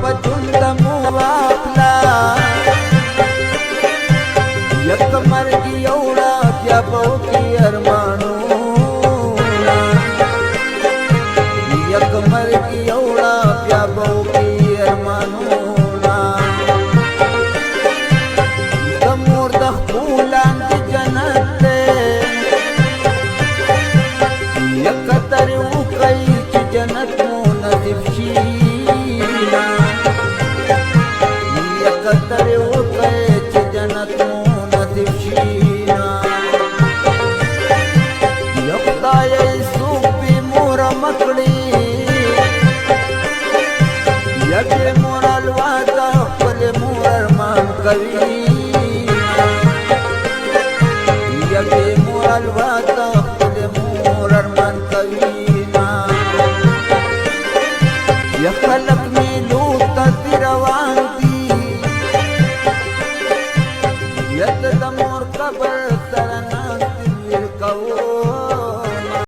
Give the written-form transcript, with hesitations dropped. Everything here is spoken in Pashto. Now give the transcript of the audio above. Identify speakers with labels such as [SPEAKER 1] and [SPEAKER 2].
[SPEAKER 1] بجند موافلا یک مرگی اوڑا بیا بوکی ارمانو یک مرگی اوڑا بیا بوکی ارمانو دمور دخبولان دی جنت دے یک تریو کئی چی جنت مو نصیب شینا یک تریو کئی چی جنت مو نصیب شینا یک دائی سوپی مور مکڑی یک مور الواتا پل مور ارمان کوینا یک مور الواتا پل مور ارمان کوینا یک خلق میلو تی روان دی ید دمور قبر سرن